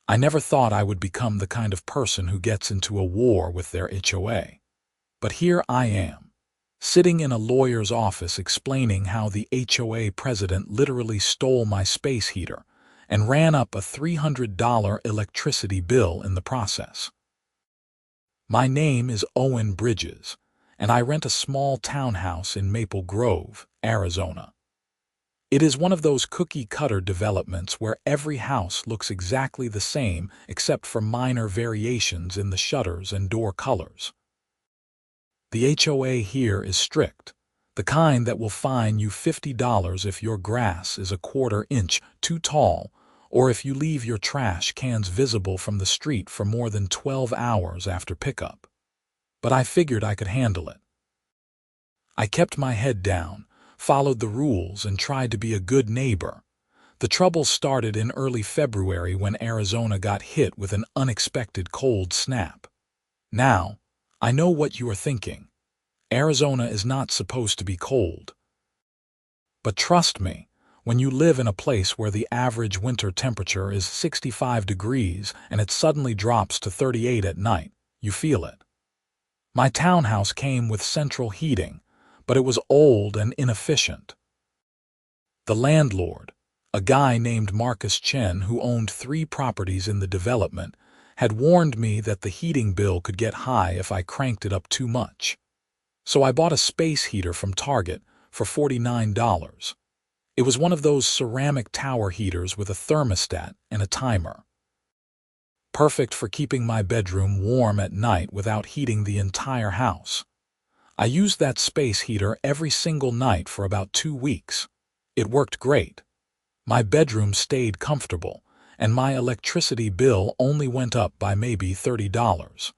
I never thought I would become the kind of person who gets into a war with their HOA. But here I am, sitting in a lawyer's office explaining how the HOA president literally stole my space heater and ran up a $300 electricity bill in the process. My name is Owen Bridges, and I rent a small townhouse in Maple Grove, Arizona. It is one of those cookie-cutter developments where every house looks exactly the same except for minor variations in the shutters and door colors. The HOA here is strict, the kind that will fine you $50 if your grass is a quarter-inch too tall or if you leave your trash cans visible from the street for more than 12 hours after pickup. But I figured I could handle it. I kept my head down, followed the rules, and tried to be a good neighbor. The trouble started in early February when Arizona got hit with an unexpected cold snap. Now, I know what you are thinking. Arizona is not supposed to be cold. But trust me, when you live in a place where the average winter temperature is 65 degrees and it suddenly drops to 38 at night, you feel it. My townhouse came with central heating, but it was old and inefficient. The landlord, a guy named Marcus Chen who owned 3 properties in the development, had warned me that the heating bill could get high if I cranked it up too much. So I bought a space heater from Target for $49. It was one of those ceramic tower heaters with a thermostat and a timer. Perfect for keeping my bedroom warm at night without heating the entire house. I used that space heater every single night for about 2 weeks. It worked great. My bedroom stayed comfortable, and my electricity bill only went up by maybe $30.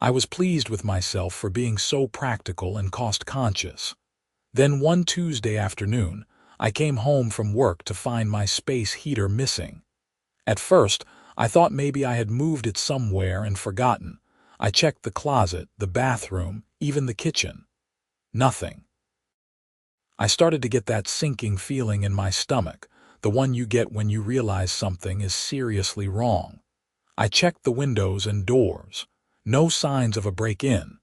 I was pleased with myself for being so practical and cost-conscious. Then one Tuesday afternoon, I came home from work to find my space heater missing. At first, I thought maybe I had moved it somewhere and forgotten. I checked the closet, the bathroom, even the kitchen. Nothing. I started to get that sinking feeling in my stomach, the one you get when you realize something is seriously wrong. I checked the windows and doors. No signs of a break-in.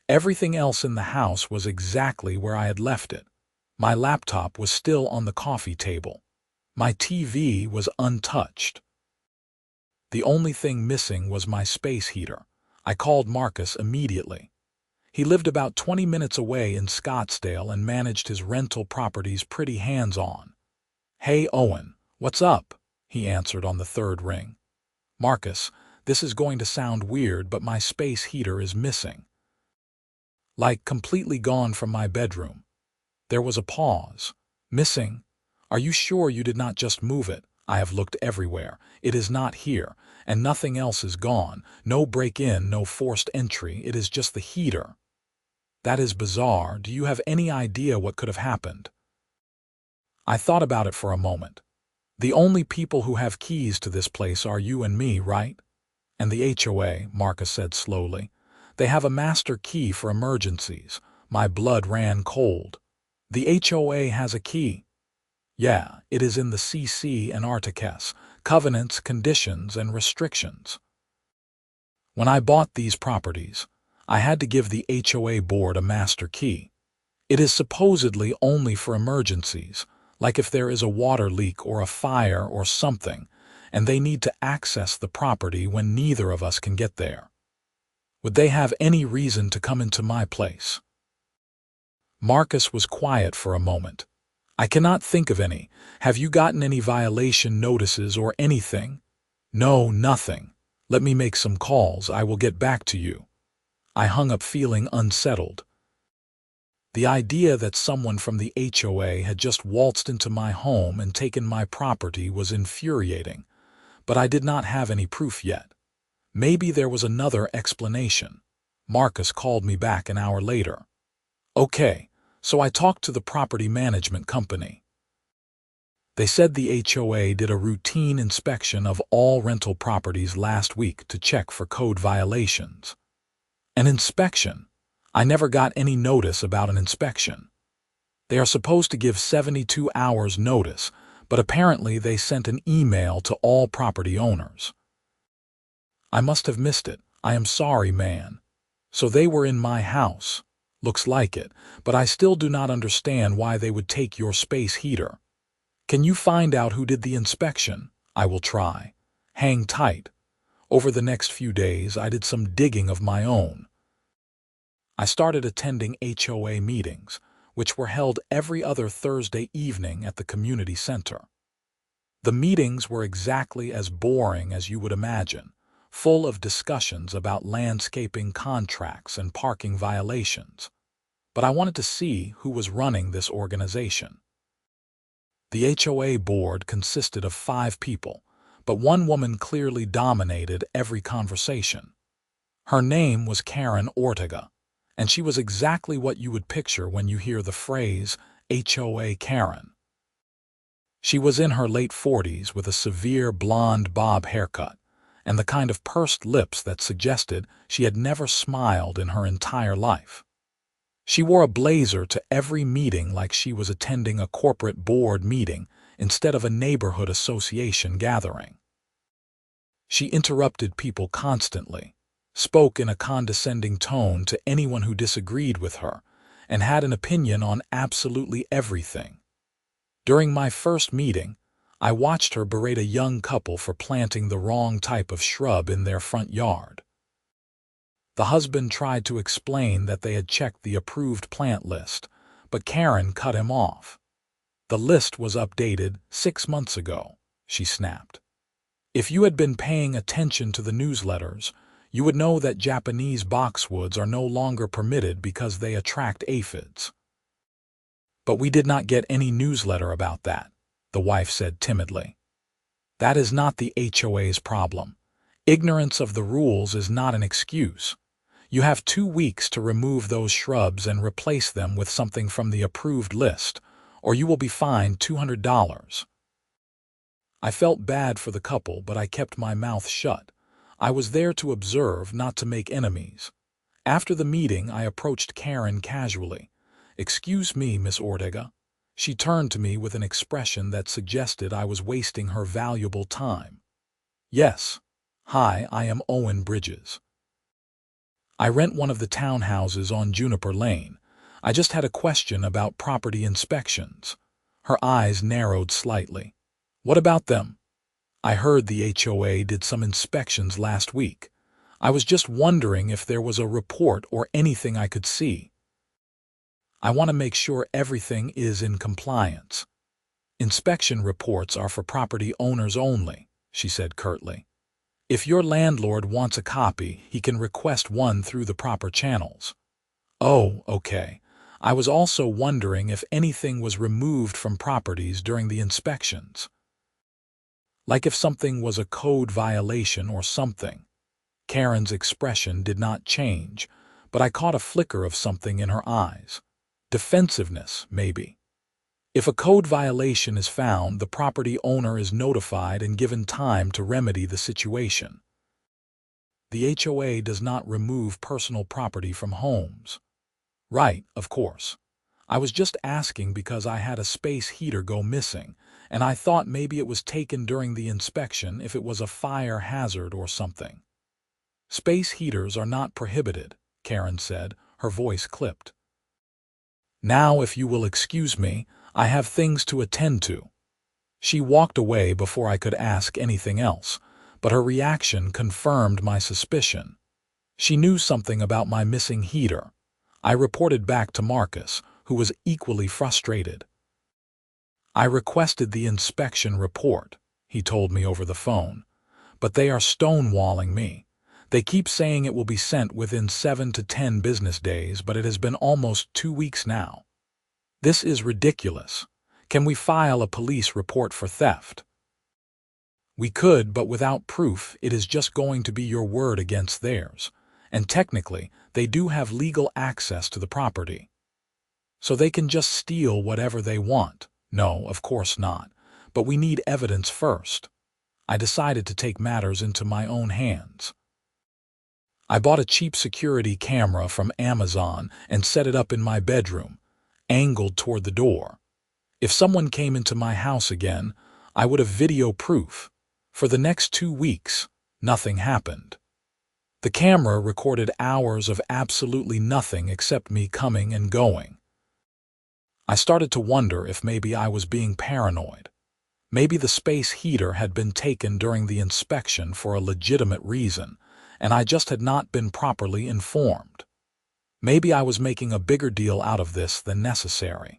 Everything else in the house was exactly where I had left it. My laptop was still on the coffee table. My TV was untouched. The only thing missing was my space heater. I called Marcus immediately. He lived about 20 minutes away in Scottsdale and managed his rental properties pretty hands-on. "Hey, Owen, what's up?" he answered on the 3rd ring. "Marcus, this is going to sound weird, but my space heater is missing. Like, completely gone from my bedroom." There was a pause. "Missing? Are you sure you did not just move it? I have looked everywhere. It is not here, and nothing else is gone. No break-in, no forced entry. It is just the heater." "That is bizarre. Do you have any idea what could have happened?" I thought about it for a moment. "The only people who have keys to this place are you and me, right?" "And the HOA," Marcus said slowly. "They have a master key for emergencies." My blood ran cold. "The HOA has a key?" "Yeah, it is in the CC and Articus, covenants, conditions, and restrictions." When I bought these properties, I had to give the HOA board a master key. It is supposedly only for emergencies, like if there is a water leak or a fire or something, and they need to access the property when neither of us can get there. Would they have any reason to come into my place? Marcus was quiet for a moment. "I cannot think of any. Have you gotten any violation notices or anything?" "No, nothing. Let me make some calls. I will get back to you." I hung up feeling unsettled. The idea that someone from the HOA had just waltzed into my home and taken my property was infuriating, but I did not have any proof yet. Maybe there was another explanation. Marcus called me back an hour later. "Okay, so I talked to the property management company. They said the HOA did a routine inspection of all rental properties last week to check for code violations." "An inspection? I never got any notice about an inspection." "They are supposed to give 72 hours notice, but apparently they sent an email to all property owners. I must have missed it. I am sorry, man. So they were in my house. Looks like it, but I still do not understand why they would take your space heater. Can you find out who did the inspection? I will try. Hang tight. Over the next few days, I did some digging of my own. I started attending HOA meetings, which were held every other Thursday evening at the community center. The meetings were exactly as boring as you would imagine, full of discussions about landscaping contracts and parking violations. But I wanted to see who was running this organization. The HOA board consisted of 5 people, but one woman clearly dominated every conversation. Her name was Karen Ortega, and she was exactly what you would picture when you hear the phrase HOA Karen. She was in her late 40s with a severe blonde bob haircut and the kind of pursed lips that suggested she had never smiled in her entire life. She wore a blazer to every meeting like she was attending a corporate board meeting instead of a neighborhood association gathering. She interrupted people constantly, spoke in a condescending tone to anyone who disagreed with her, and had an opinion on absolutely everything. During my first meeting, I watched her berate a young couple for planting the wrong type of shrub in their front yard. The husband tried to explain that they had checked the approved plant list, but Karen cut him off. The list was updated 6 months ago, she snapped. If you had been paying attention to the newsletters, you would know that Japanese boxwoods are no longer permitted because they attract aphids. But we did not get any newsletter about that, the wife said timidly. That is not the HOA's problem. Ignorance of the rules is not an excuse. You have 2 weeks to remove those shrubs and replace them with something from the approved list, or you will be fined $200. I felt bad for the couple, but I kept my mouth shut. I was there to observe, not to make enemies. After the meeting, I approached Karen casually. "Excuse me, Miss Ortega." She turned to me with an expression that suggested I was wasting her valuable time. "Yes. Hi, I am Owen Bridges. I rent one of the townhouses on Juniper Lane. I just had a question about property inspections." Her eyes narrowed slightly. "What about them?" "I heard the HOA did some inspections last week. I was just wondering if there was a report or anything I could see. I want to make sure everything is in compliance." "Inspection reports are for property owners only," she said curtly. "If your landlord wants a copy, he can request one through the proper channels." "Oh, okay. I was also wondering if anything was removed from properties during the inspections. Like if something was a code violation or something." Karen's expression did not change, but I caught a flicker of something in her eyes. Defensiveness, maybe. If a code violation is found, the property owner is notified and given time to remedy the situation. The HOA does not remove personal property from homes. Right, of course. I was just asking because I had a space heater go missing, and I thought maybe it was taken during the inspection if it was a fire hazard or something. "Space heaters are not prohibited," Karen said, her voice clipped. "Now, if you will excuse me, I have things to attend to." She walked away before I could ask anything else, but her reaction confirmed my suspicion. She knew something about my missing heater. I reported back to Marcus, who was equally frustrated. "I requested the inspection report," he told me over the phone, "but they are stonewalling me. They keep saying it will be sent within 7 to 10 business days, but it has been almost 2 weeks now. This is ridiculous. Can we file a police report for theft?" "We could, but without proof, it is just going to be your word against theirs. And technically, they do have legal access to the property. So they can just steal whatever they want." "No, of course not. But we need evidence first." I decided to take matters into my own hands. I bought a cheap security camera from Amazon and set it up in my bedroom, angled toward the door. If someone came into my house again, I would have video proof. For the next 2 weeks, nothing happened. The camera recorded hours of absolutely nothing except me coming and going. I started to wonder if maybe I was being paranoid. Maybe the space heater had been taken during the inspection for a legitimate reason, and I just had not been properly informed. Maybe I was making a bigger deal out of this than necessary.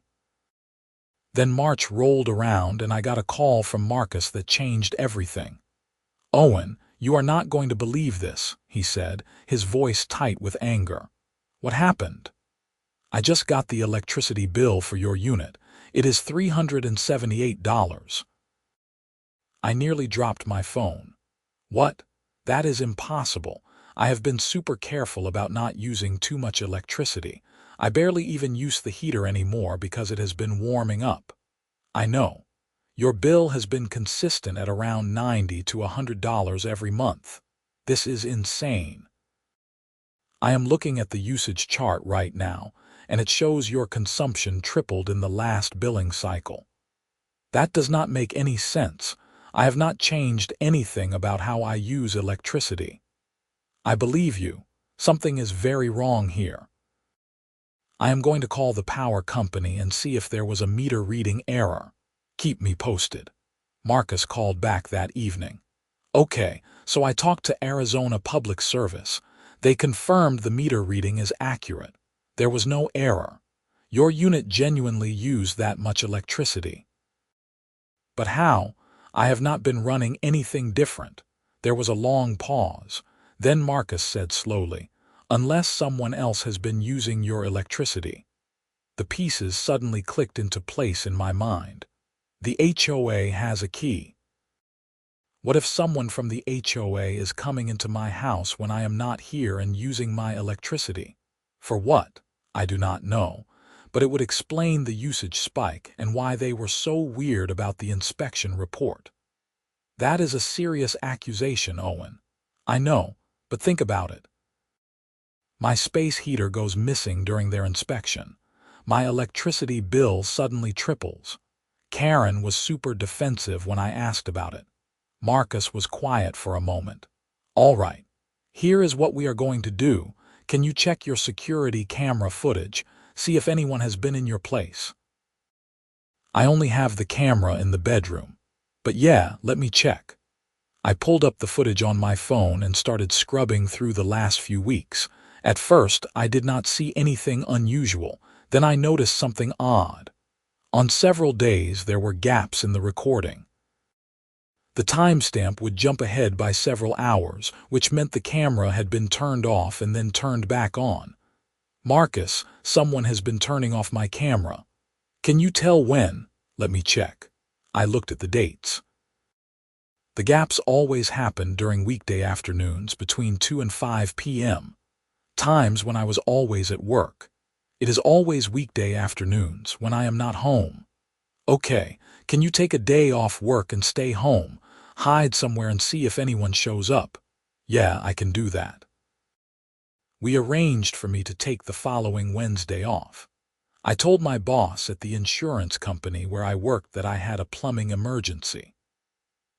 Then March rolled around and I got a call from Marcus that changed everything. "Owen, you are not going to believe this," he said, his voice tight with anger. "What happened?" "I just got the electricity bill for your unit. It is $378. I nearly dropped my phone. "What? That is impossible. I have been super careful about not using too much electricity. I barely even use the heater anymore because it has been warming up." "I know. Your bill has been consistent at around $90 to $100 every month. This is insane." "I am looking at the usage chart right now, and it shows your consumption tripled in the last billing cycle." "That does not make any sense. I have not changed anything about how I use electricity." "I believe you. Something is very wrong here. I am going to call the power company and see if there was a meter reading error. Keep me posted." Marcus called back that evening. "Okay, so I talked to Arizona Public Service. They confirmed the meter reading is accurate. There was no error. Your unit genuinely used that much electricity." "But how? I have not been running anything different." There was a long pause. Then Marcus said slowly, "Unless someone else has been using your electricity." The pieces suddenly clicked into place in my mind. The HOA has a key. What if someone from the HOA is coming into my house when I am not here and using my electricity? For what? I do not know, but it would explain the usage spike and why they were so weird about the inspection report. That is a serious accusation, Owen. I know, but think about it. My space heater goes missing during their inspection. My electricity bill suddenly triples. Karen was super defensive when I asked about it. Marcus was quiet for a moment. "All right, here is what we are going to do. Can you check your security camera footage, see if anyone has been in your place?" "I only have the camera in the bedroom. But yeah, let me check." I pulled up the footage on my phone and started scrubbing through the last few weeks. At first, I did not see anything unusual. Then I noticed something odd. On several days, there were gaps in the recording. The timestamp would jump ahead by several hours, which meant the camera had been turned off and then turned back on. "Marcus, someone has been turning off my camera. Can you tell when?" "Let me check." I looked at the dates. The gaps always happened during weekday afternoons between 2 and 5 p.m., times when I was always at work. It is always weekday afternoons when I am not home. "Okay, can you take a day off work and stay home, hide somewhere and see if anyone shows up?" "Yeah, I can do that." We arranged for me to take the following Wednesday off. I told my boss at the insurance company where I worked that I had a plumbing emergency.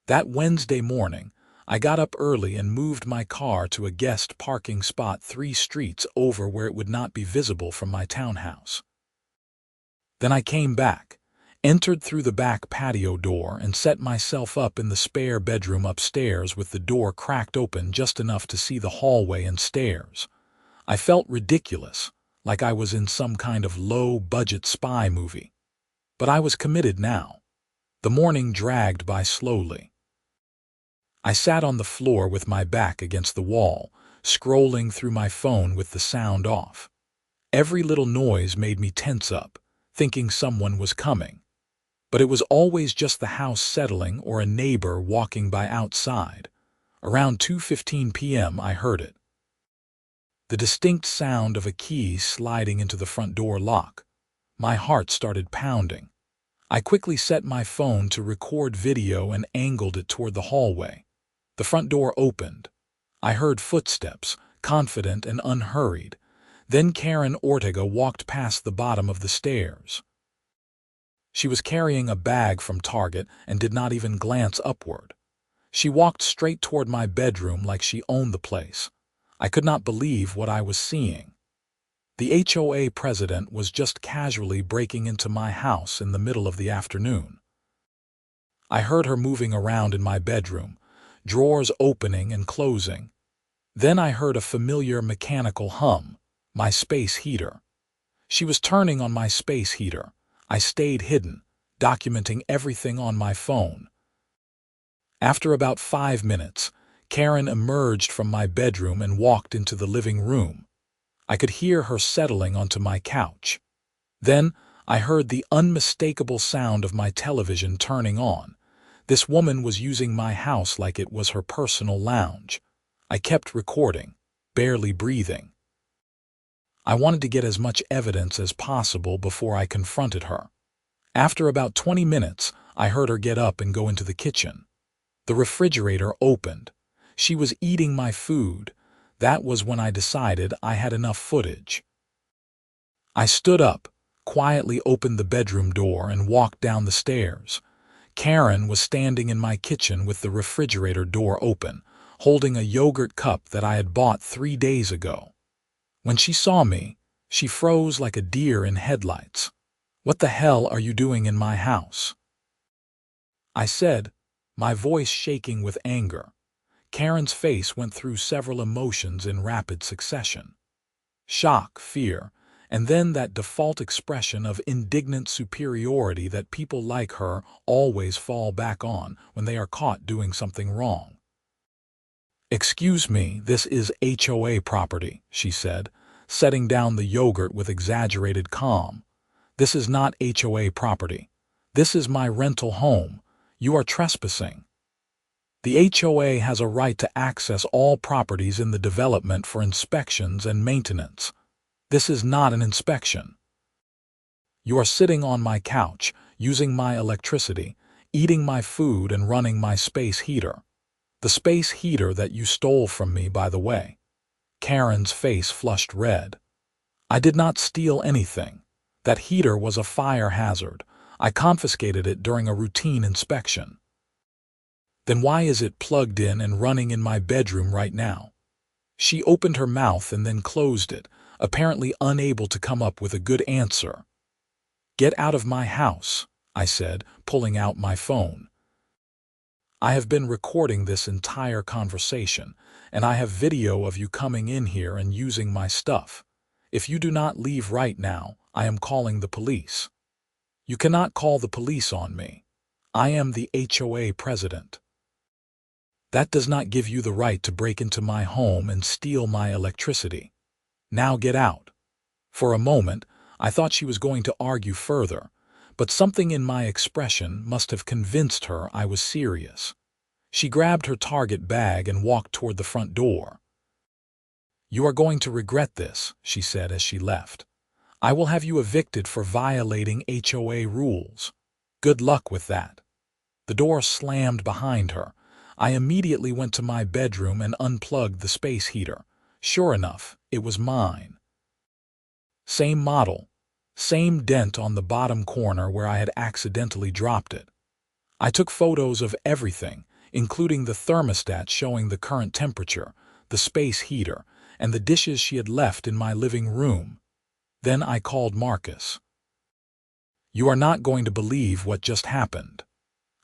That Wednesday morning, I got up early and moved my car to a guest parking spot 3 streets over where it would not be visible from my townhouse. Then I came back, entered through the back patio door and set myself up in the spare bedroom upstairs with the door cracked open just enough to see the hallway and stairs. I felt ridiculous, like I was in some kind of low-budget spy movie. But I was committed now. The morning dragged by slowly. I sat on the floor with my back against the wall, scrolling through my phone with the sound off. Every little noise made me tense up, thinking someone was coming. But it was always just the house settling or a neighbor walking by outside. Around 2:15 p.m. I heard it. The distinct sound of a key sliding into the front door lock. My heart started pounding. I quickly set my phone to record video and angled it toward the hallway. The front door opened. I heard footsteps, confident and unhurried. Then Karen Ortega walked past the bottom of the stairs. She was carrying a bag from Target and did not even glance upward. She walked straight toward my bedroom like she owned the place. I could not believe what I was seeing. The HOA president was just casually breaking into my house in the middle of the afternoon. I heard her moving around in my bedroom, drawers opening and closing. Then I heard a familiar mechanical hum, my space heater. She was turning on my space heater. I stayed hidden, documenting everything on my phone. After about 5 minutes, Karen emerged from my bedroom and walked into the living room. I could hear her settling onto my couch. Then I heard the unmistakable sound of my television turning on. This woman was using my house like it was her personal lounge. I kept recording, barely breathing. I wanted to get as much evidence as possible before I confronted her. After about 20 minutes, I heard her get up and go into the kitchen. The refrigerator opened. She was eating my food. That was when I decided I had enough footage. I stood up, quietly opened the bedroom door, and walked down the stairs. Karen was standing in my kitchen with the refrigerator door open, holding a yogurt cup that I had bought 3 days ago. When she saw me, she froze like a deer in headlights. "What the hell are you doing in my house?" I said, my voice shaking with anger. Karen's face went through several emotions in rapid succession. Shock, fear, and then that default expression of indignant superiority that people like her always fall back on when they are caught doing something wrong. "Excuse me, this is HOA property," she said, setting down the yogurt with exaggerated calm. "This is not HOA property. This is my rental home. You are trespassing." The HOA has a right to access all properties in the development for inspections and maintenance. This is not an inspection. You are sitting on my couch, using my electricity, eating my food and running my space heater. The space heater that you stole from me, by the way. Karen's face flushed red. "I did not steal anything. That heater was a fire hazard. I confiscated it during a routine inspection." "Then why is it plugged in and running in my bedroom right now?" She opened her mouth and then closed it, apparently unable to come up with a good answer. "Get out of my house," I said, pulling out my phone. "I have been recording this entire conversation, and I have video of you coming in here and using my stuff. If you do not leave right now, I am calling the police." "You cannot call the police on me. I am the HOA president. That does not give you the right to break into my home and steal my electricity. Now get out." For a moment, I thought she was going to argue further, but something in my expression must have convinced her I was serious. She grabbed her Target bag and walked toward the front door. "You are going to regret this," she said as she left. "I will have you evicted for violating HOA rules. Good luck with that." The door slammed behind her. I immediately went to my bedroom and unplugged the space heater. Sure enough, it was mine. Same model, same dent on the bottom corner where I had accidentally dropped it. I took photos of everything, including the thermostat showing the current temperature, the space heater, and the dishes she had left in my living room. Then I called Marcus. "You are not going to believe what just happened."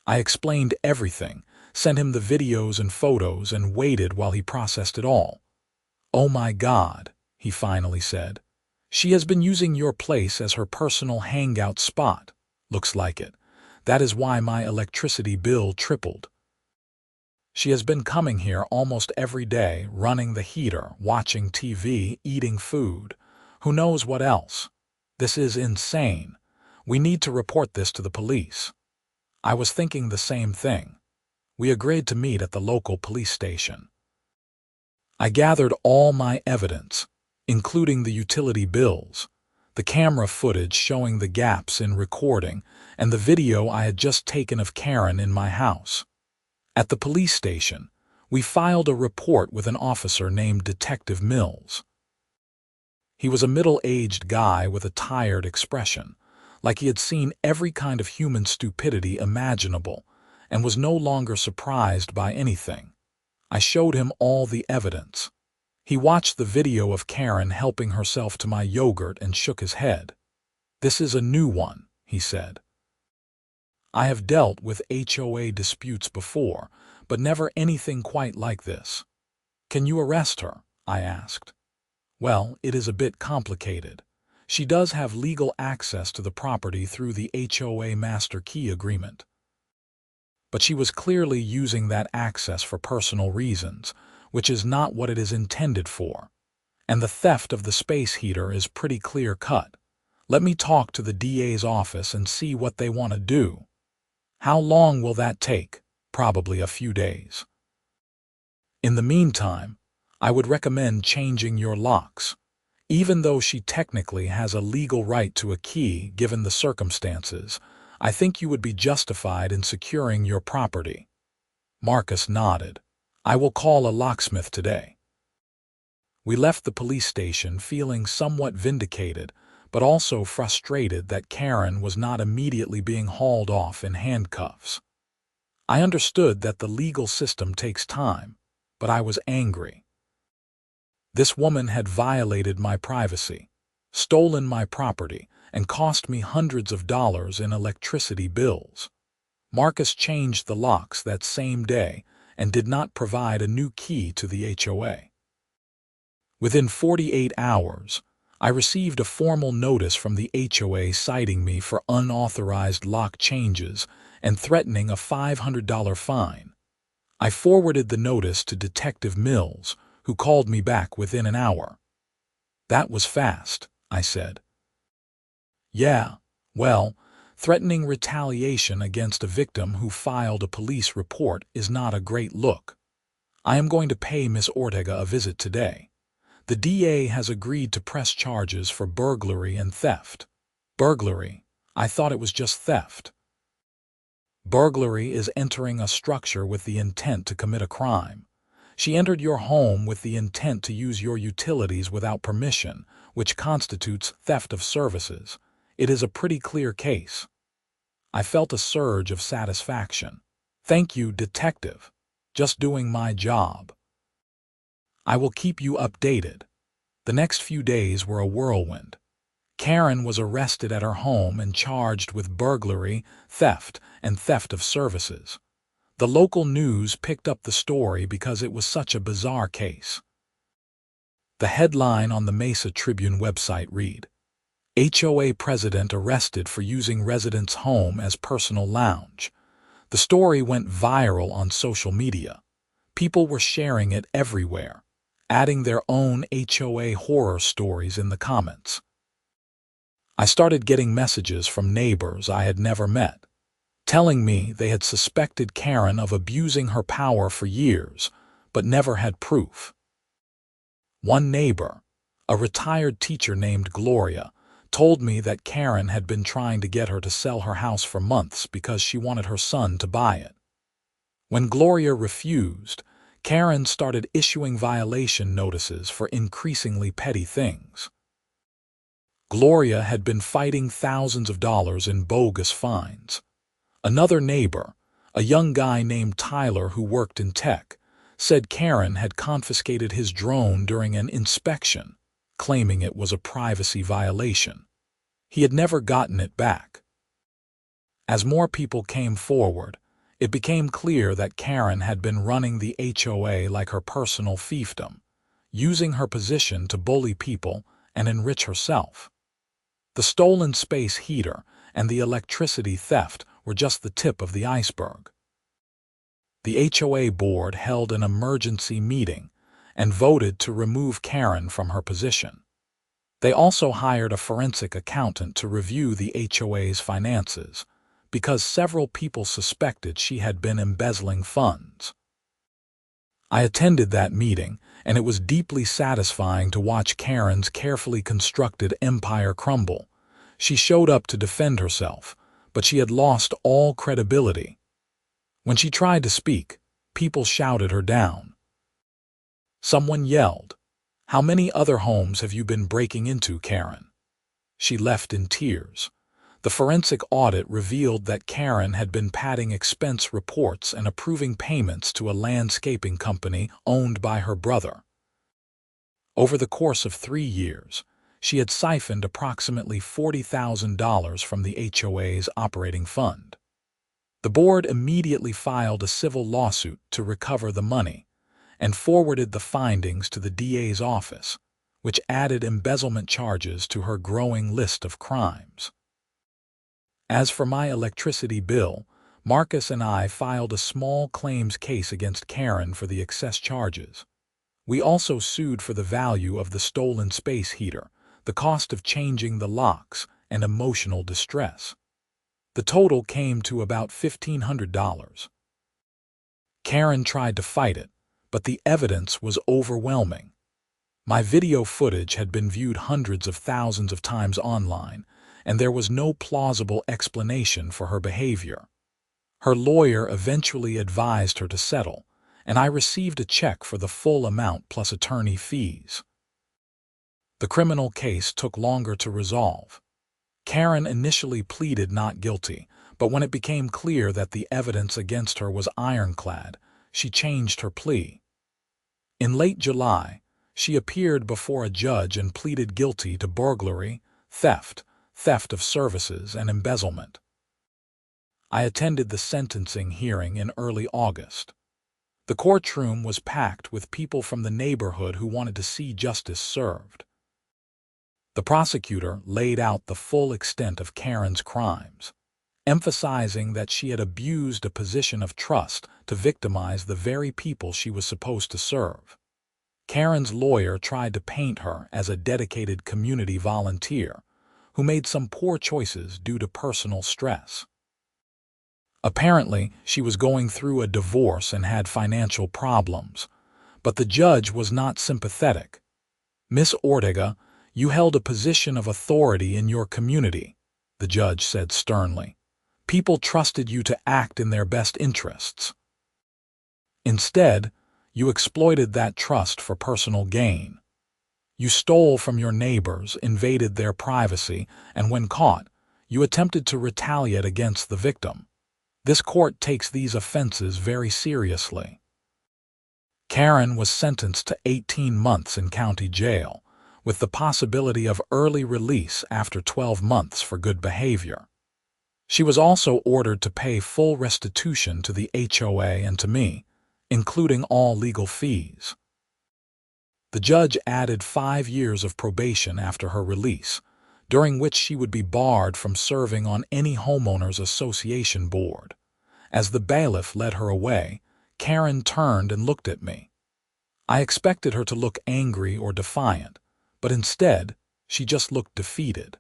I explained everything, sent him the videos and photos, and waited while he processed it all. "Oh my God," he finally said. "She has been using your place as her personal hangout spot. Looks like it. That is why my electricity bill tripled. She has been coming here almost every day, running the heater, watching TV, eating food. Who knows what else? This is insane. We need to report this to the police." I was thinking the same thing. We agreed to meet at the local police station. I gathered all my evidence, including the utility bills, the camera footage showing the gaps in recording, and the video I had just taken of Karen in my house. At the police station, we filed a report with an officer named Detective Mills. He was a middle-aged guy with a tired expression, like he had seen every kind of human stupidity imaginable and was no longer surprised by anything. I showed him all the evidence. He watched the video of Karen helping herself to my yogurt and shook his head. "This is a new one," he said. "I have dealt with HOA disputes before, but never anything quite like this." "Can you arrest her?" I asked. "Well, it is a bit complicated. She does have legal access to the property through the HOA master key agreement. But she was clearly using that access for personal reasons, which is not what it is intended for. And the theft of the space heater is pretty clear-cut. Let me talk to the DA's office and see what they want to do." "How long will that take?" "Probably a few days. In the meantime, I would recommend changing your locks. Even though she technically has a legal right to a key given the circumstances, I think you would be justified in securing your property." Marcus nodded. "I will call a locksmith today." We left the police station feeling somewhat vindicated, but also frustrated that Karen was not immediately being hauled off in handcuffs. I understood that the legal system takes time, but I was angry. This woman had violated my privacy, stolen my property, and cost me hundreds of dollars in electricity bills. Marcus changed the locks that same day and did not provide a new key to the HOA. Within 48 hours, I received a formal notice from the HOA citing me for unauthorized lock changes and threatening a $500 fine. I forwarded the notice to Detective Mills, who called me back within an hour. "That was fast," I said. "Yeah, well, threatening retaliation against a victim who filed a police report is not a great look. I am going to pay Miss Ortega a visit today. The DA has agreed to press charges for burglary and theft." "Burglary? I thought it was just theft." "Burglary is entering a structure with the intent to commit a crime. She entered your home with the intent to use your utilities without permission, which constitutes theft of services. It is a pretty clear case." I felt a surge of satisfaction. "Thank you, Detective. Just doing my job." "I will keep you updated." The next few days were a whirlwind. Karen was arrested at her home and charged with burglary, theft, and theft of services. The local news picked up the story because it was such a bizarre case. The headline on the Mesa Tribune website read, "HOA President Arrested for Using Resident's Home as Personal Lounge." The story went viral on social media. People were sharing it everywhere, adding their own HOA horror stories in the comments. I started getting messages from neighbors I had never met, telling me they had suspected Karen of abusing her power for years, but never had proof. One neighbor, a retired teacher named Gloria, told me that Karen had been trying to get her to sell her house for months because she wanted her son to buy it. When Gloria refused, Karen started issuing violation notices for increasingly petty things. Gloria had been fighting thousands of dollars in bogus fines. Another neighbor, a young guy named Tyler who worked in tech, said Karen had confiscated his drone during an inspection, claiming it was a privacy violation. He had never gotten it back. As more people came forward, it became clear that Karen had been running the HOA like her personal fiefdom, using her position to bully people and enrich herself. The stolen space heater and the electricity theft were just the tip of the iceberg. The HOA board held an emergency meeting and voted to remove Karen from her position. They also hired a forensic accountant to review the HOA's finances, because several people suspected she had been embezzling funds. I attended that meeting, and it was deeply satisfying to watch Karen's carefully constructed empire crumble. She showed up to defend herself, but she had lost all credibility. When she tried to speak, people shouted her down. Someone yelled, "How many other homes have you been breaking into, Karen?" She left in tears. The forensic audit revealed that Karen had been padding expense reports and approving payments to a landscaping company owned by her brother. Over the course of 3 years, she had siphoned approximately $40,000 from the HOA's operating fund. The board immediately filed a civil lawsuit to recover the money and forwarded the findings to the DA's office, which added embezzlement charges to her growing list of crimes. As for my electricity bill, Marcus and I filed a small claims case against Karen for the excess charges. We also sued for the value of the stolen space heater, the cost of changing the locks, and emotional distress. The total came to about $1,500. Karen tried to fight it, but the evidence was overwhelming. My video footage had been viewed hundreds of thousands of times online, and there was no plausible explanation for her behavior. Her lawyer eventually advised her to settle, and I received a check for the full amount plus attorney fees. The criminal case took longer to resolve. Karen initially pleaded not guilty, but when it became clear that the evidence against her was ironclad, she changed her plea. In late July, she appeared before a judge and pleaded guilty to burglary, theft of services, and embezzlement. I attended the sentencing hearing in early August. The courtroom was packed with people from the neighborhood who wanted to see justice served. The prosecutor laid out the full extent of Karen's crimes, emphasizing that she had abused a position of trust to victimize the very people she was supposed to serve. Karen's lawyer tried to paint her as a dedicated community volunteer who made some poor choices due to personal stress. Apparently, she was going through a divorce and had financial problems, but the judge was not sympathetic. "Miss Ortega, you held a position of authority in your community," the judge said sternly. "People trusted you to act in their best interests. Instead, you exploited that trust for personal gain. You stole from your neighbors, invaded their privacy, and when caught, you attempted to retaliate against the victim. This court takes these offenses very seriously." Karen was sentenced to 18 months in county jail, with the possibility of early release after 12 months for good behavior. She was also ordered to pay full restitution to the HOA and to me, including all legal fees. The judge added 5 years of probation after her release, during which she would be barred from serving on any homeowners association board. As the bailiff led her away, Karen turned and looked at me. I expected her to look angry or defiant, but instead, she just looked defeated.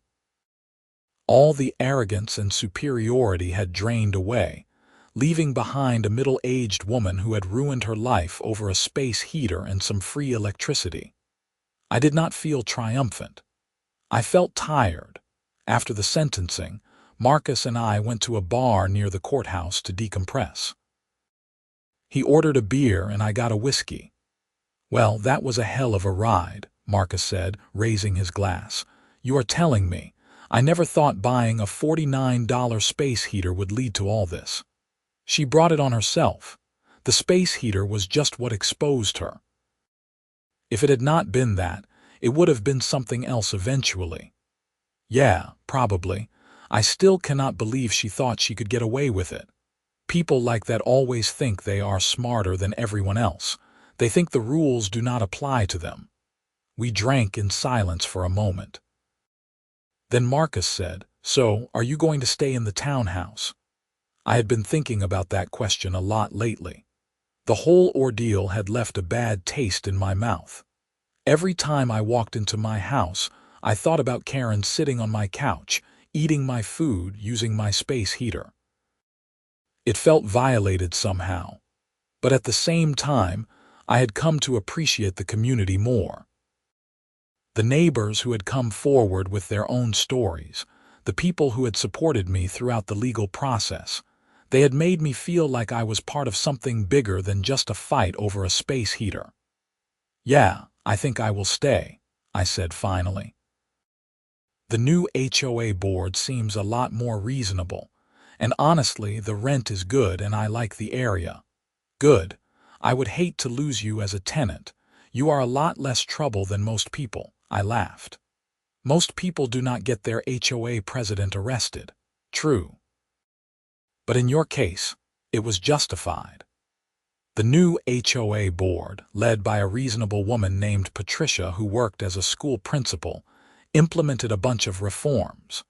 All the arrogance and superiority had drained away, leaving behind a middle-aged woman who had ruined her life over a space heater and some free electricity. I did not feel triumphant. I felt tired. After the sentencing, Marcus and I went to a bar near the courthouse to decompress. He ordered a beer and I got a whiskey. "Well, that was a hell of a ride," Marcus said, raising his glass. "You are telling me. I never thought buying a $49 space heater would lead to all this." She brought it on herself. The space heater was just what exposed her. If it had not been that, it would have been something else eventually. Yeah, probably. I still cannot believe she thought she could get away with it. People like that always think they are smarter than everyone else. They think the rules do not apply to them. We drank in silence for a moment. Then Marcus said, "So, are you going to stay in the townhouse?" I had been thinking about that question a lot lately. The whole ordeal had left a bad taste in my mouth. Every time I walked into my house, I thought about Karen sitting on my couch, eating my food, using my space heater. It felt violated somehow. But at the same time, I had come to appreciate the community more. The neighbors who had come forward with their own stories, the people who had supported me throughout the legal process, they had made me feel like I was part of something bigger than just a fight over a space heater. "Yeah, I think I will stay," I said finally. The new HOA board seems a lot more reasonable, and honestly, the rent is good and I like the area. Good. I would hate to lose you as a tenant. You are a lot less trouble than most people, I laughed. Most people do not get their HOA president arrested. True. But in your case, it was justified. The new HOA board, led by a reasonable woman named Patricia who worked as a school principal, implemented a bunch of reforms.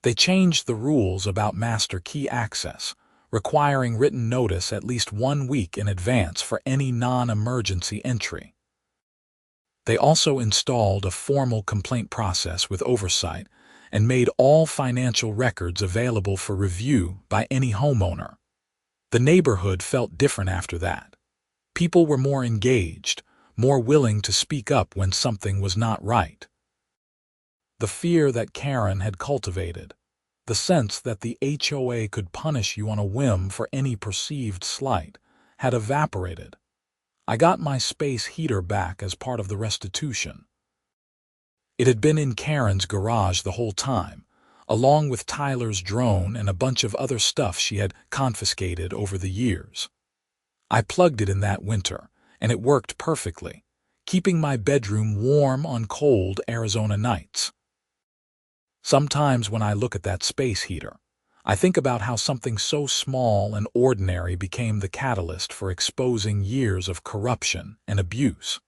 They changed the rules about master key access, requiring written notice at least 1 week in advance for any non-emergency entry. They also installed a formal complaint process with oversight and made all financial records available for review by any homeowner. The neighborhood felt different after that. People were more engaged, more willing to speak up when something was not right. The fear that Karen had cultivated, the sense that the HOA could punish you on a whim for any perceived slight, had evaporated. I got my space heater back as part of the restitution. It had been in Karen's garage the whole time, along with Tyler's drone and a bunch of other stuff she had confiscated over the years. I plugged it in that winter, and it worked perfectly, keeping my bedroom warm on cold Arizona nights. Sometimes when I look at that space heater, I think about how something so small and ordinary became the catalyst for exposing years of corruption and abuse.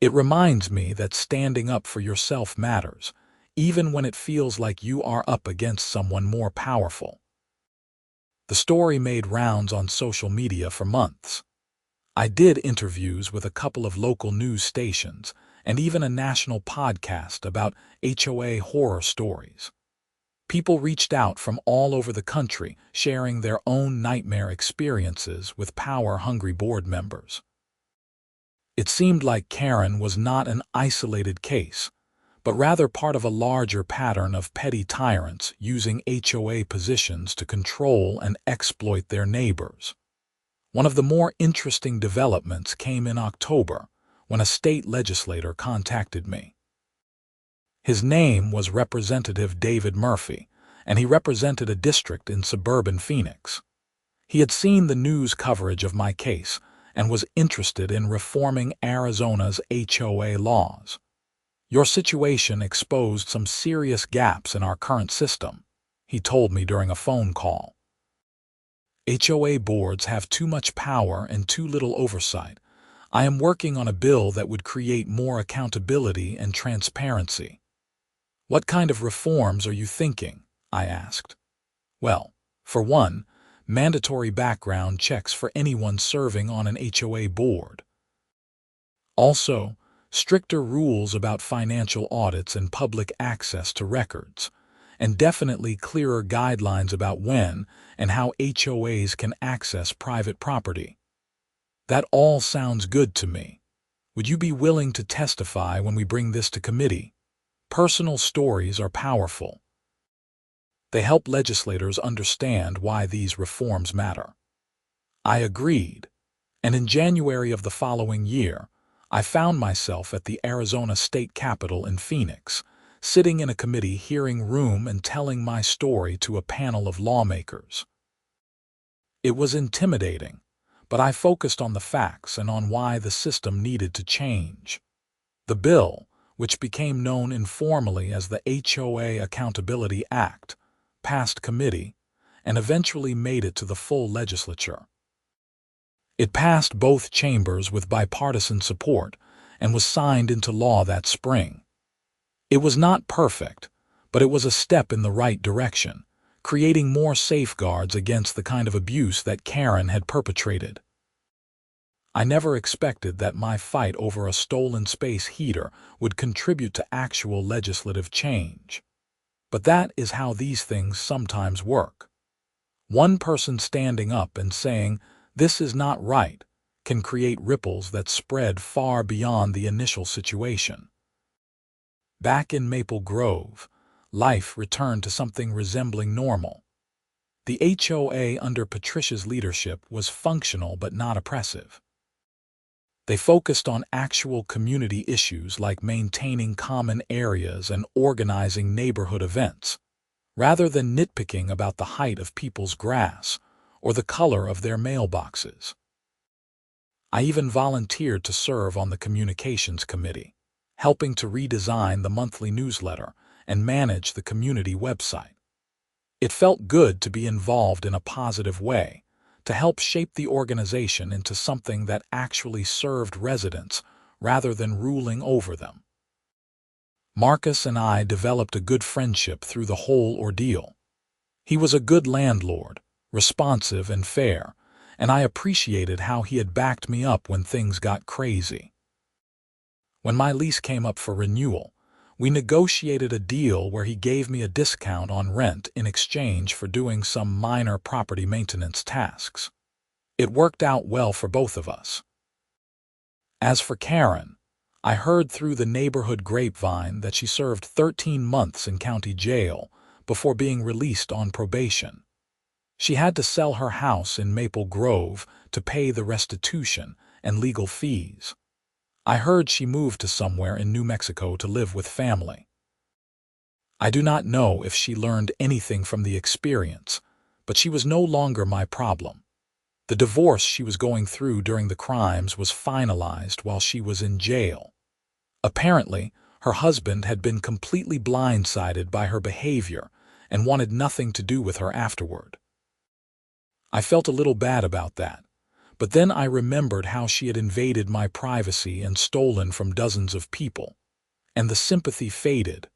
It reminds me that standing up for yourself matters, even when it feels like you are up against someone more powerful. The story made rounds on social media for months. I did interviews with a couple of local news stations and even a national podcast about HOA horror stories. People reached out from all over the country, sharing their own nightmare experiences with power-hungry board members. It seemed like Karen was not an isolated case, but rather part of a larger pattern of petty tyrants using HOA positions to control and exploit their neighbors. One of the more interesting developments came in October, when a state legislator contacted me. His name was Representative David Murphy, and he represented a district in suburban Phoenix. He had seen the news coverage of my case and was interested in reforming Arizona's HOA laws. "Your situation exposed some serious gaps in our current system," he told me during a phone call. "HOA boards have too much power and too little oversight. I am working on a bill that would create more accountability and transparency." "What kind of reforms are you thinking?" I asked. "Well, for one, mandatory background checks for anyone serving on an HOA board. Also, stricter rules about financial audits and public access to records, and definitely clearer guidelines about when and how HOAs can access private property." "That all sounds good to me. Would you be willing to testify when we bring this to committee? Personal stories are powerful. They help legislators understand why these reforms matter." I agreed, and in January of the following year, I found myself at the Arizona State Capitol in Phoenix, sitting in a committee hearing room and telling my story to a panel of lawmakers. It was intimidating, but I focused on the facts and on why the system needed to change. The bill, which became known informally as the HOA Accountability Act, passed committee and eventually made it to the full legislature. It passed both chambers with bipartisan support and was signed into law that spring. It was not perfect, but it was a step in the right direction, creating more safeguards against the kind of abuse that Karen had perpetrated. I never expected that my fight over a stolen space heater would contribute to actual legislative change. But that is how these things sometimes work. One person standing up and saying, "This is not right," can create ripples that spread far beyond the initial situation. Back in Maple Grove, life returned to something resembling normal. The HOA under Patricia's leadership was functional but not oppressive. They focused on actual community issues like maintaining common areas and organizing neighborhood events, rather than nitpicking about the height of people's grass or the color of their mailboxes. I even volunteered to serve on the communications committee, helping to redesign the monthly newsletter and manage the community website. It felt good to be involved in a positive way, to help shape the organization into something that actually served residents rather than ruling over them. Marcus and I developed a good friendship through the whole ordeal. He was a good landlord, responsive and fair, and I appreciated how he had backed me up when things got crazy. When my lease came up for renewal, we negotiated a deal where he gave me a discount on rent in exchange for doing some minor property maintenance tasks. It worked out well for both of us. As for Karen, I heard through the neighborhood grapevine that she served 13 months in county jail before being released on probation. She had to sell her house in Maple Grove to pay the restitution and legal fees. I heard she moved to somewhere in New Mexico to live with family. I do not know if she learned anything from the experience, but she was no longer my problem. The divorce she was going through during the crimes was finalized while she was in jail. Apparently, her husband had been completely blindsided by her behavior and wanted nothing to do with her afterward. I felt a little bad about that, but then I remembered how she had invaded my privacy and stolen from dozens of people, and the sympathy faded.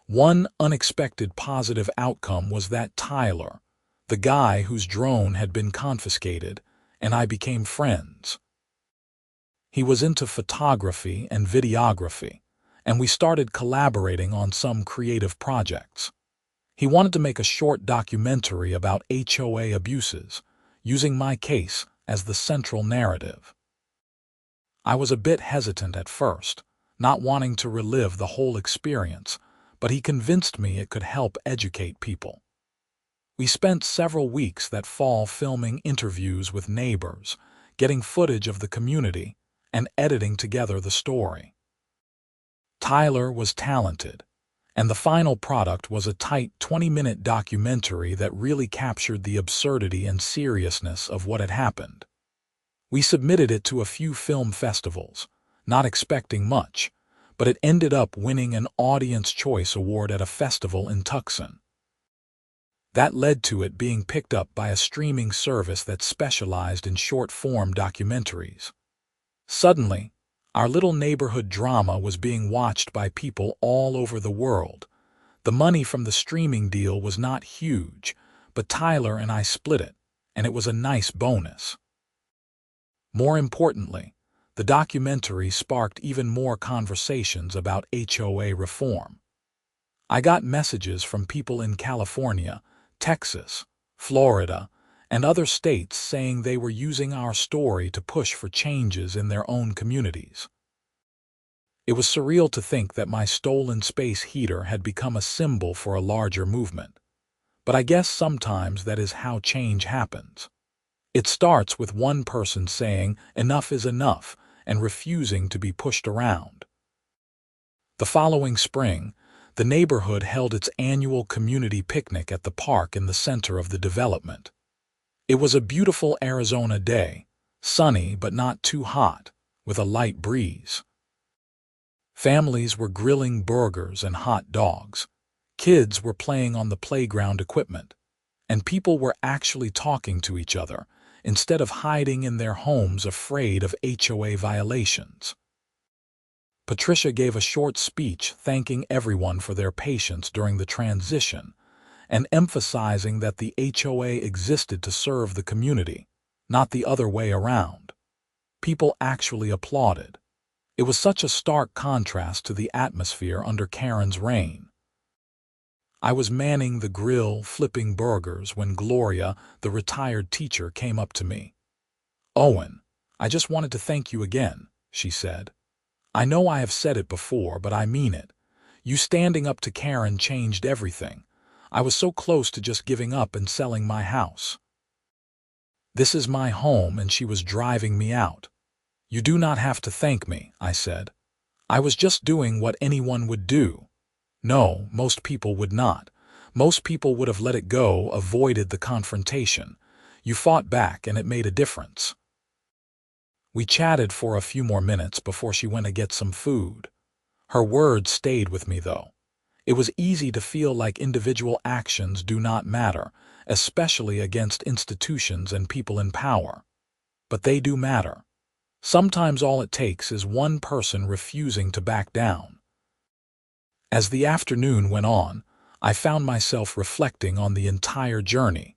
One unexpected positive outcome was that Tyler, the guy whose drone had been confiscated, and I became friends. He was into photography and videography, and we started collaborating on some creative projects. He wanted to make a short documentary about HOA abuses, using my case as the central narrative. I was a bit hesitant at first, not wanting to relive the whole experience, but he convinced me it could help educate people. We spent several weeks that fall filming interviews with neighbors, getting footage of the community, and editing together the story. Tyler was talented, and the final product was a tight 20-minute documentary that really captured the absurdity and seriousness of what had happened. We submitted it to a few film festivals, not expecting much, but it ended up winning an Audience Choice Award at a festival in Tucson. That led to it being picked up by a streaming service that specialized in short-form documentaries. Suddenly, our little neighborhood drama was being watched by people all over the world. The money from the streaming deal was not huge, but Tyler and I split it, and it was a nice bonus. More importantly, the documentary sparked even more conversations about HOA reform. I got messages from people in California, Texas, Florida, and other states saying they were using our story to push for changes in their own communities. It was surreal to think that my stolen space heater had become a symbol for a larger movement. But I guess sometimes that is how change happens. It starts with one person saying enough is enough and refusing to be pushed around. The following spring, the neighborhood held its annual community picnic at the park in the center of the development. It was a beautiful Arizona day, sunny but not too hot, with a light breeze. Families were grilling burgers and hot dogs. Kids were playing on the playground equipment, and people were actually talking to each other instead of hiding in their homes afraid of HOA violations. Patricia gave a short speech thanking everyone for their patience during the transition and emphasizing that the HOA existed to serve the community, not the other way around. People actually applauded. It was such a stark contrast to the atmosphere under Karen's reign. I was manning the grill flipping burgers when Gloria, the retired teacher, came up to me. "Owen, I just wanted to thank you again," she said. "I know I have said it before, but I mean it. You standing up to Karen changed everything. I was so close to just giving up and selling my house. This is my home and she was driving me out. "You do not have to thank me," I said. "I was just doing what anyone would do." "No, most people would not. Most people would have let it go, avoided the confrontation. You fought back and it made a difference." We chatted for a few more minutes before she went to get some food. Her words stayed with me, though. It was easy to feel like individual actions do not matter, especially against institutions and people in power. But they do matter. Sometimes all it takes is one person refusing to back down. As the afternoon went on, I found myself reflecting on the entire journey.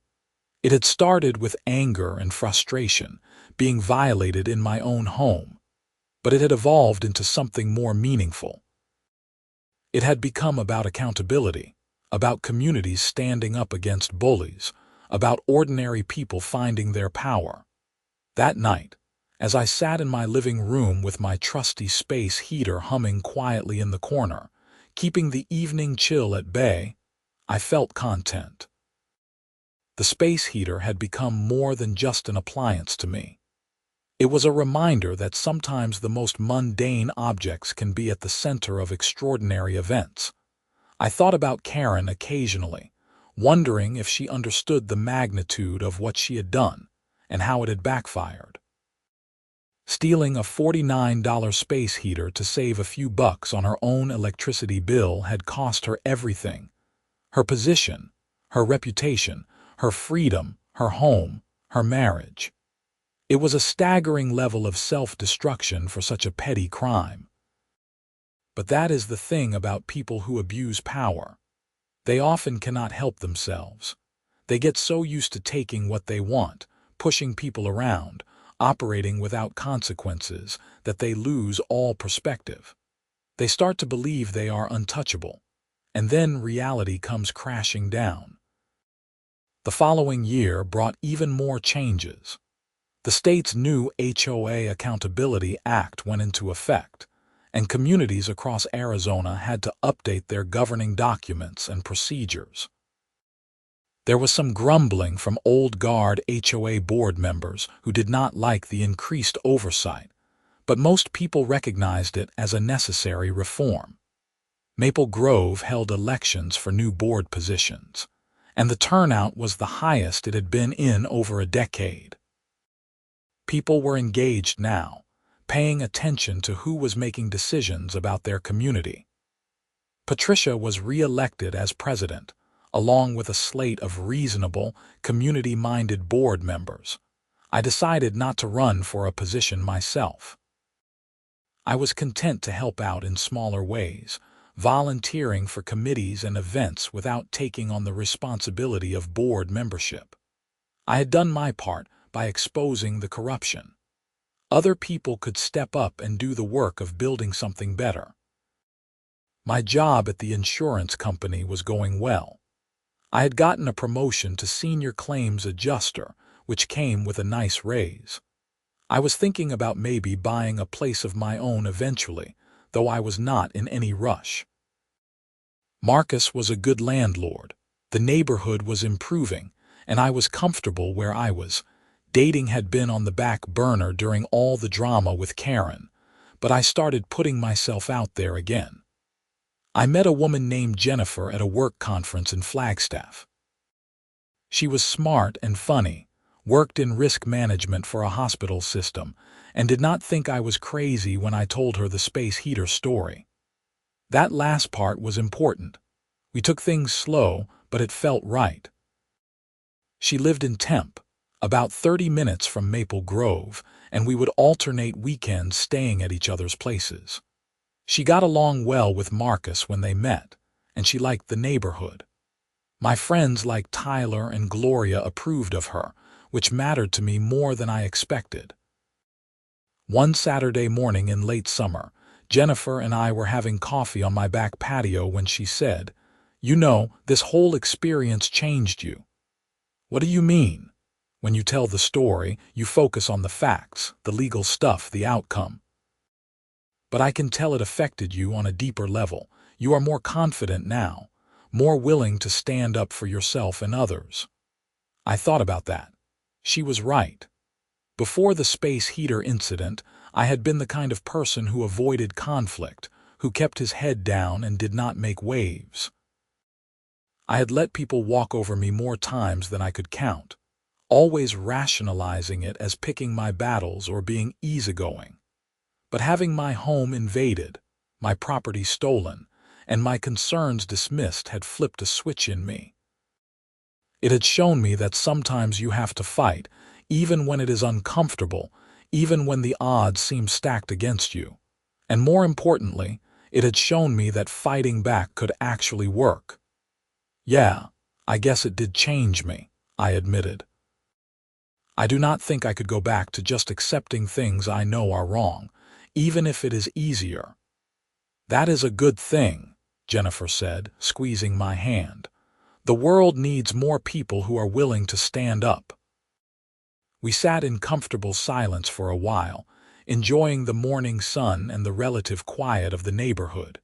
It had started with anger and frustration, being violated in my own home, but it had evolved into something more meaningful. It had become about accountability, about communities standing up against bullies, about ordinary people finding their power. That night, as I sat in my living room with my trusty space heater humming quietly in the corner, keeping the evening chill at bay, I felt content. The space heater had become more than just an appliance to me. It was a reminder that sometimes the most mundane objects can be at the center of extraordinary events. I thought about Karen occasionally, wondering if she understood the magnitude of what she had done and how it had backfired. Stealing a $49 space heater to save a few bucks on her own electricity bill had cost her everything: her position, her reputation, her freedom, her home, her marriage. It was a staggering level of self-destruction for such a petty crime. But that is the thing about people who abuse power. They often cannot help themselves. They get so used to taking what they want, pushing people around, operating without consequences, that they lose all perspective. They start to believe they are untouchable, and then reality comes crashing down. The following year brought even more changes. The state's new HOA Accountability Act went into effect, and communities across Arizona had to update their governing documents and procedures. There was some grumbling from old guard HOA board members who did not like the increased oversight, but most people recognized it as a necessary reform. Maple Grove held elections for new board positions, and the turnout was the highest it had been in over a decade. People were engaged now, paying attention to who was making decisions about their community. Patricia was re-elected as president, along with a slate of reasonable, community-minded board members. I decided not to run for a position myself. I was content to help out in smaller ways, volunteering for committees and events without taking on the responsibility of board membership. I had done my part by exposing the corruption. Other people could step up and do the work of building something better. My job at the insurance company was going well. I had gotten a promotion to senior claims adjuster, which came with a nice raise. I was thinking about maybe buying a place of my own eventually, though I was not in any rush. Marcus was a good landlord. The neighborhood was improving, and I was comfortable where I was. Dating had been on the back burner during all the drama with Karen, but I started putting myself out there again. I met a woman named Jennifer at a work conference in Flagstaff. She was smart and funny, worked in risk management for a hospital system, and did not think I was crazy when I told her the space heater story. That last part was important. We took things slow, but it felt right. She lived in Tempe, about 30 minutes from Maple Grove, and we would alternate weekends staying at each other's places. She got along well with Marcus when they met, and she liked the neighborhood. My friends like Tyler and Gloria approved of her, which mattered to me more than I expected. One Saturday morning in late summer, Jennifer and I were having coffee on my back patio when she said, "You know, this whole experience changed you." "What do you mean?" "When you tell the story, you focus on the facts, the legal stuff, the outcome. But I can tell it affected you on a deeper level. You are more confident now, more willing to stand up for yourself and others." I thought about that. She was right. Before the space heater incident, I had been the kind of person who avoided conflict, who kept his head down and did not make waves. I had let people walk over me more times than I could count, always rationalizing it as picking my battles or being easygoing. But having my home invaded, my property stolen, and my concerns dismissed had flipped a switch in me. It had shown me that sometimes you have to fight, even when it is uncomfortable, even when the odds seem stacked against you. And more importantly, it had shown me that fighting back could actually work. Yeah, I guess it did change me, I admitted. I do not think I could go back to just accepting things I know are wrong, even if it is easier. That is a good thing, Jennifer said, squeezing my hand. The world needs more people who are willing to stand up. We sat in comfortable silence for a while, enjoying the morning sun and the relative quiet of the neighborhood.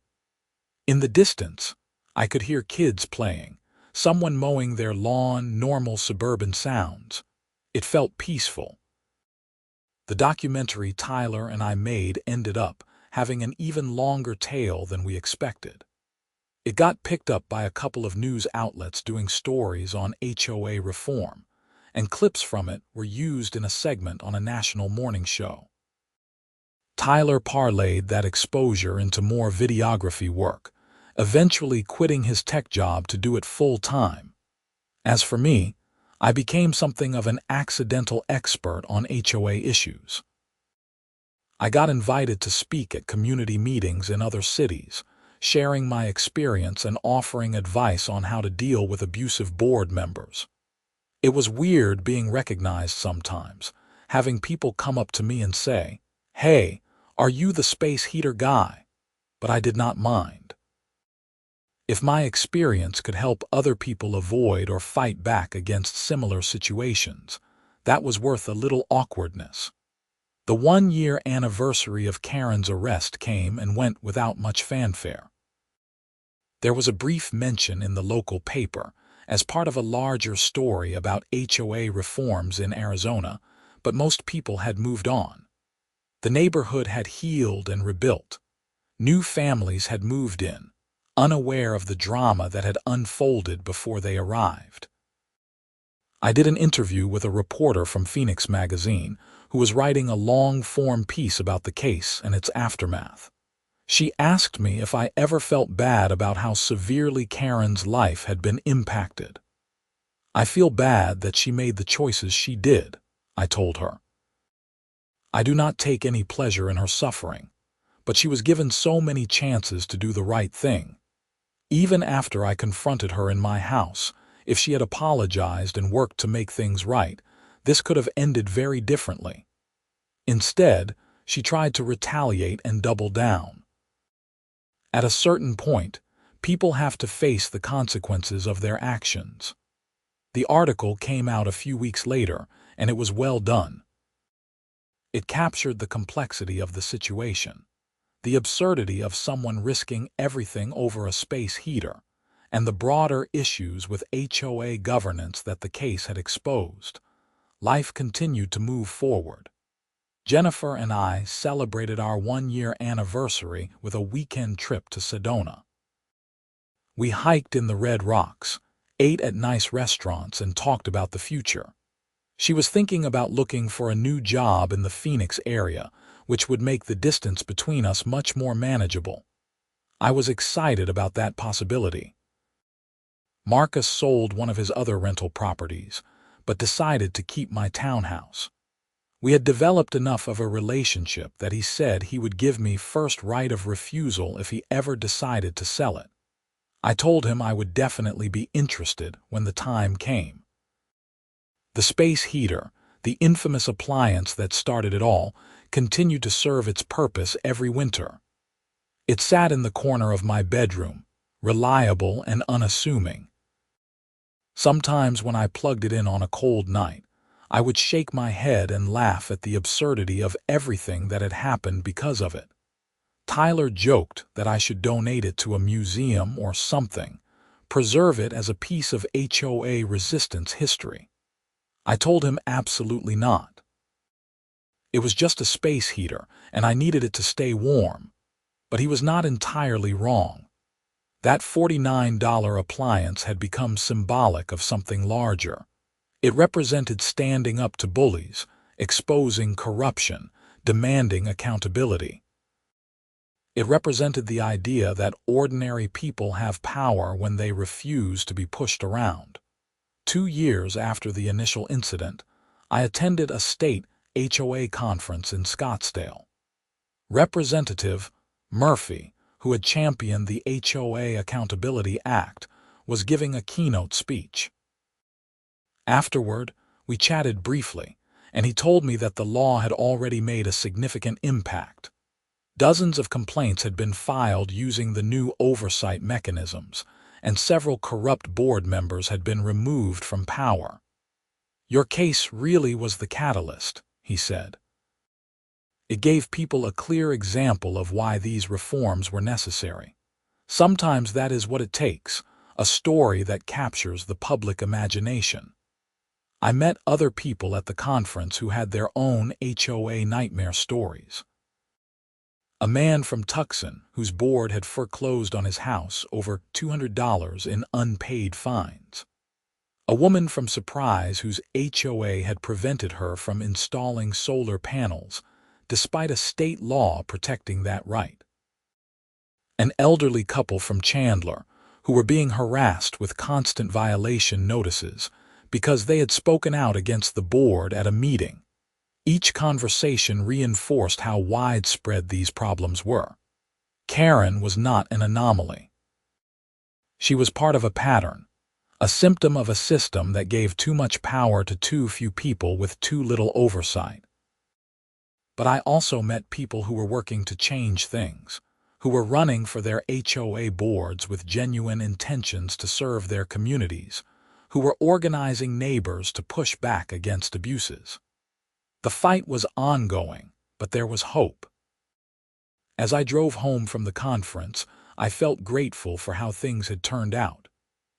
In the distance, I could hear kids playing, someone mowing their lawn, normal suburban sounds. It felt peaceful. The documentary Tyler and I made ended up having an even longer tail than we expected. It got picked up by a couple of news outlets doing stories on HOA reform, and clips from it were used in a segment on a national morning show. Tyler parlayed that exposure into more videography work, eventually quitting his tech job to do it full-time. As for me, I became something of an accidental expert on HOA issues. I got invited to speak at community meetings in other cities, sharing my experience and offering advice on how to deal with abusive board members. It was weird being recognized sometimes, having people come up to me and say, "Hey, are you the space heater guy?" But I did not mind. If my experience could help other people avoid or fight back against similar situations, that was worth a little awkwardness. The 1-year anniversary of Karen's arrest came and went without much fanfare. There was a brief mention in the local paper as part of a larger story about HOA reforms in Arizona, but most people had moved on. The neighborhood had healed and rebuilt. New families had moved in, unaware of the drama that had unfolded before they arrived. I did an interview with a reporter from Phoenix magazine who was writing a long-form piece about the case and its aftermath. She asked me if I ever felt bad about how severely Karen's life had been impacted. I feel bad that she made the choices she did, I told her. I do not take any pleasure in her suffering, but she was given so many chances to do the right thing. Even after I confronted her in my house, if she had apologized and worked to make things right, this could have ended very differently. Instead, she tried to retaliate and double down. At a certain point, people have to face the consequences of their actions. The article came out a few weeks later, and it was well done. It captured the complexity of the situation, the absurdity of someone risking everything over a space heater, and the broader issues with HOA governance that the case had exposed. Life continued to move forward. Jennifer and I celebrated our 1-year anniversary with a weekend trip to Sedona. We hiked in the Red Rocks, ate at nice restaurants, and talked about the future. She was thinking about looking for a new job in the Phoenix area, which would make the distance between us much more manageable. I was excited about that possibility. Marcus sold one of his other rental properties, but decided to keep my townhouse. We had developed enough of a relationship that he said he would give me first right of refusal if he ever decided to sell it. I told him I would definitely be interested when the time came. The space heater, the infamous appliance that started it all, continued to serve its purpose every winter. It sat in the corner of my bedroom, reliable and unassuming. Sometimes when I plugged it in on a cold night, I would shake my head and laugh at the absurdity of everything that had happened because of it. Tyler joked that I should donate it to a museum or something, preserve it as a piece of HOA resistance history. I told him absolutely not. It was just a space heater, and I needed it to stay warm. But he was not entirely wrong. That $49 appliance had become symbolic of something larger. It represented standing up to bullies, exposing corruption, demanding accountability. It represented the idea that ordinary people have power when they refuse to be pushed around. 2 years after the initial incident, I attended a state HOA conference in Scottsdale. Representative Murphy, who had championed the HOA Accountability Act, was giving a keynote speech. Afterward, we chatted briefly, and he told me that the law had already made a significant impact. Dozens of complaints had been filed using the new oversight mechanisms, and several corrupt board members had been removed from power. "Your case really was the catalyst," he said. It gave people a clear example of why these reforms were necessary. Sometimes that is what it takes, a story that captures the public imagination. I met other people at the conference who had their own HOA nightmare stories. A man from Tucson whose board had foreclosed on his house over $200 in unpaid fines. A woman from Surprise whose HOA had prevented her from installing solar panels, despite a state law protecting that right. An elderly couple from Chandler who were being harassed with constant violation notices because they had spoken out against the board at a meeting. Each conversation reinforced how widespread these problems were. Karen was not an anomaly. She was part of a pattern, a symptom of a system that gave too much power to too few people with too little oversight. But I also met people who were working to change things, who were running for their HOA boards with genuine intentions to serve their communities, who were organizing neighbors to push back against abuses. The fight was ongoing, but there was hope. As I drove home from the conference, I felt grateful for how things had turned out.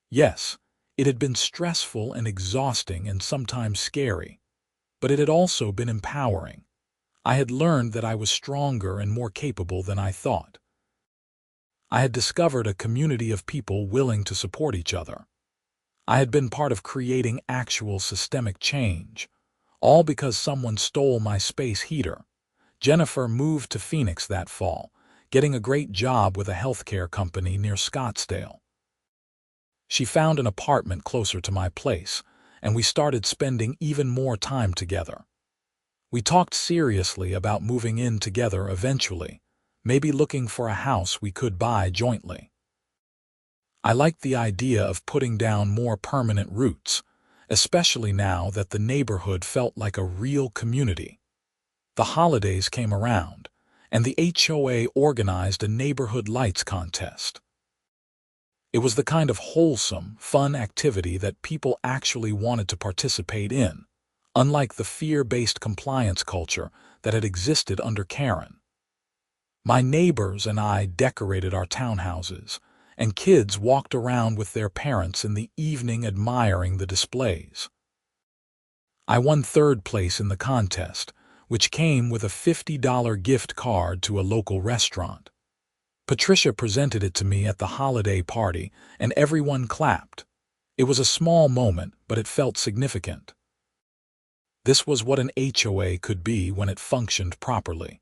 Yes, it had been stressful and exhausting and sometimes scary, but it had also been empowering. I had learned that I was stronger and more capable than I thought. I had discovered a community of people willing to support each other. I had been part of creating actual systemic change, all because someone stole my space heater. Jennifer moved to Phoenix that fall, getting a great job with a healthcare company near Scottsdale. She found an apartment closer to my place, and we started spending even more time together. We talked seriously about moving in together eventually, maybe looking for a house we could buy jointly. I liked the idea of putting down more permanent roots, especially now that the neighborhood felt like a real community. The holidays came around, and the HOA organized a neighborhood lights contest. It was the kind of wholesome, fun activity that people actually wanted to participate in, unlike the fear-based compliance culture that had existed under Karen. My neighbors and I decorated our townhouses, and kids walked around with their parents in the evening admiring the displays. I won third place in the contest, which came with a $50 gift card to a local restaurant. Patricia presented it to me at the holiday party, and everyone clapped. It was a small moment, but it felt significant. This was what an HOA could be when it functioned properly,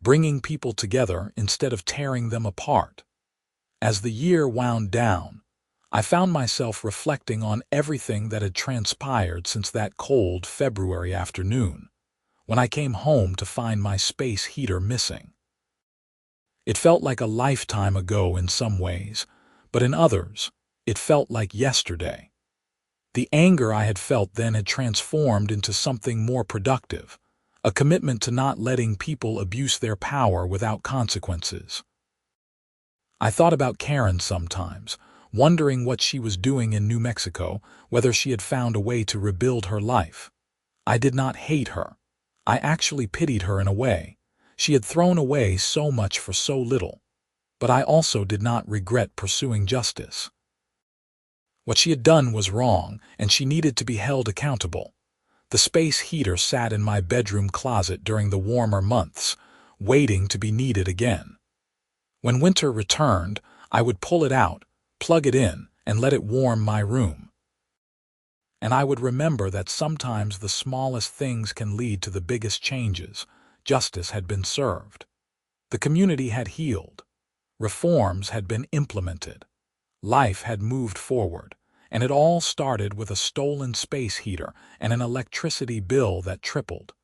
bringing people together instead of tearing them apart. As the year wound down, I found myself reflecting on everything that had transpired since that cold February afternoon, when I came home to find my space heater missing. It felt like a lifetime ago in some ways, but in others, it felt like yesterday. The anger I had felt then had transformed into something more productive, a commitment to not letting people abuse their power without consequences. I thought about Karen sometimes, wondering what she was doing in New Mexico, whether she had found a way to rebuild her life. I did not hate her. I actually pitied her in a way. She had thrown away so much for so little. But I also did not regret pursuing justice. What she had done was wrong, and she needed to be held accountable. The space heater sat in my bedroom closet during the warmer months, waiting to be needed again. When winter returned, I would pull it out, plug it in, and let it warm my room. And I would remember that sometimes the smallest things can lead to the biggest changes. Justice had been served. The community had healed. Reforms had been implemented. Life had moved forward, and it all started with a stolen space heater and an electricity bill that tripled.